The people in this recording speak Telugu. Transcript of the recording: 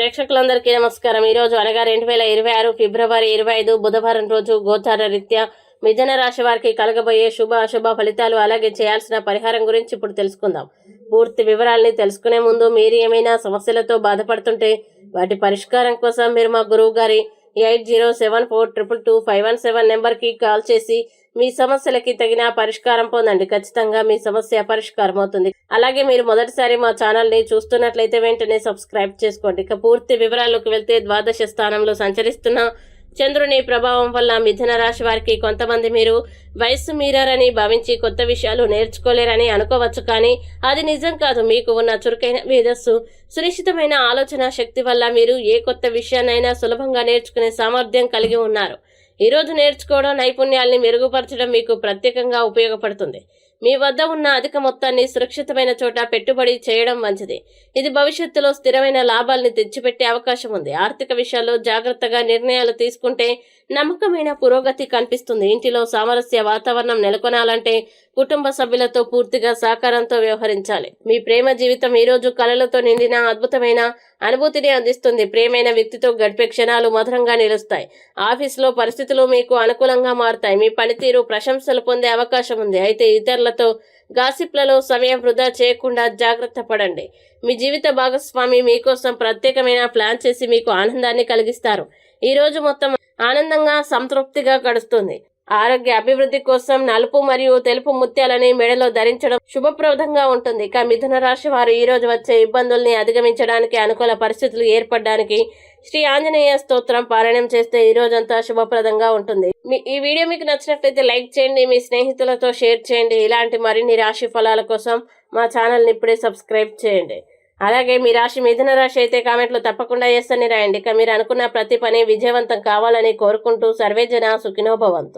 ప్రేక్షకులందరికీ నమస్కారం. ఈ రోజు అనగా 2026 ఫిబ్రవరి 25 బుధవారం రోజు గోచార రీత్యా మిథున రాశి వారికి కలగబోయే శుభ అశుభ ఫలితాలు అలాగే చేయాల్సిన పరిహారం గురించి ఇప్పుడు తెలుసుకుందాం. పూర్తి వివరాల్ని తెలుసుకునే ముందు మీరు ఏమైనా సమస్యలతో బాధపడుతుంటే వాటి పరిష్కారం కోసం మీరు మా గురువు గారి 8074222517 నెంబర్కి కాల్ చేసి మీ సమస్యలకి తగిన పరిష్కారం పొందండి. ఖచ్చితంగా మీ సమస్య పరిష్కారం అవుతుంది. అలాగే మీరు మొదటిసారి మా ఛానల్ని చూస్తున్నట్లయితే వెంటనే సబ్స్క్రైబ్ చేసుకోండి. ఇక పూర్తి వివరాల్లోకి వెళ్తే ద్వాదశ స్థానంలో సంచరిస్తున్న చంద్రుని ప్రభావం వల్ల మిథున రాశి వారికి కొంతమంది మీరు వయస్సు మీరారని భావించి కొత్త విషయాలు నేర్చుకోలేరని అనుకోవచ్చు. కానీ అది నిజం కాదు. మీకు ఉన్న చురుకైన మేధస్సు, సునిశ్చితమైన ఆలోచన శక్తి వల్ల మీరు ఏ కొత్త విషయాన్నైనా సులభంగా నేర్చుకునే సామర్థ్యం కలిగి ఉన్నారు. ఈ రోజు నేర్చుకోవడం, నైపుణ్యాల్ని మెరుగుపరచడం మీకు ప్రత్యేకంగా ఉపయోగపడుతుంది. మీ వద్ద ఉన్న అధిక మొత్తాన్ని సురక్షితమైన చోట పెట్టుబడి చేయడం మంచిది. ఇది భవిష్యత్తులో స్థిరమైన లాభాల్ని తెచ్చిపెట్టే అవకాశం ఉంది. ఆర్థిక విషయాల్లో జాగ్రత్తగా నిర్ణయాలు తీసుకుంటే నమ్మకమైన పురోగతి కనిపిస్తుంది. ఇంటిలో సామరస్య వాతావరణం నెలకొనాలంటే కుటుంబ సభ్యులతో పూర్తిగా సహకారంతో వ్యవహరించాలి. మీ ప్రేమ జీవితం ఈ రోజు కలలతో నిండిన అద్భుతమైన అనుభూతిని అందిస్తుంది. ప్రేమైన వ్యక్తితో గడిపే క్షణాలు మధురంగా నిలుస్తాయి. ఆఫీసులో పరిస్థితులు మీకు అనుకూలంగా మారుతాయి. మీ పనితీరు ప్రశంసలు పొందే అవకాశం ఉంది. అయితే ఇతరులతో గాసిప్లలో సమయం వృధా చేయకుండా జాగ్రత్త పడండి. మీ జీవిత భాగస్వామి మీకోసం ప్రత్యేకమైన ప్లాన్ చేసి మీకు ఆనందాన్ని కలిగిస్తారు. ఈ రోజు మొత్తం ఆనందంగా సంతృప్తిగా గడుస్తుంది. ఆరోగ్య అభివృద్ధి కోసం నలుపు మరియు తెలుపు ముత్యాలని మెడలో ధరించడం శుభప్రదంగా ఉంటుంది. ఇక మిథున రాశి వారు ఈ రోజు వచ్చే ఇబ్బందుల్ని అధిగమించడానికి, అనుకూల పరిస్థితులు ఏర్పడడానికి శ్రీ ఆంజనేయ స్తోత్రం పారాయణం చేస్తే ఈ రోజంతా శుభప్రదంగా ఉంటుంది. ఈ వీడియో మీకు నచ్చినట్లయితే లైక్ చేయండి, మీ స్నేహితులతో షేర్ చేయండి. ఇలాంటి మరిన్ని రాశి ఫలాల కోసం మా ఛానల్ని ఇప్పుడే సబ్స్క్రైబ్ చేయండి. అలాగే మీ రాశి మిథున రాశి అయితే కామెంట్లో తప్పకుండా ఎస్ అని రాయండి. ఇక మీరు అనుకున్న ప్రతి పని విజయవంతం కావాలని కోరుకుంటూ సర్వేజన సుఖినో భవంతు.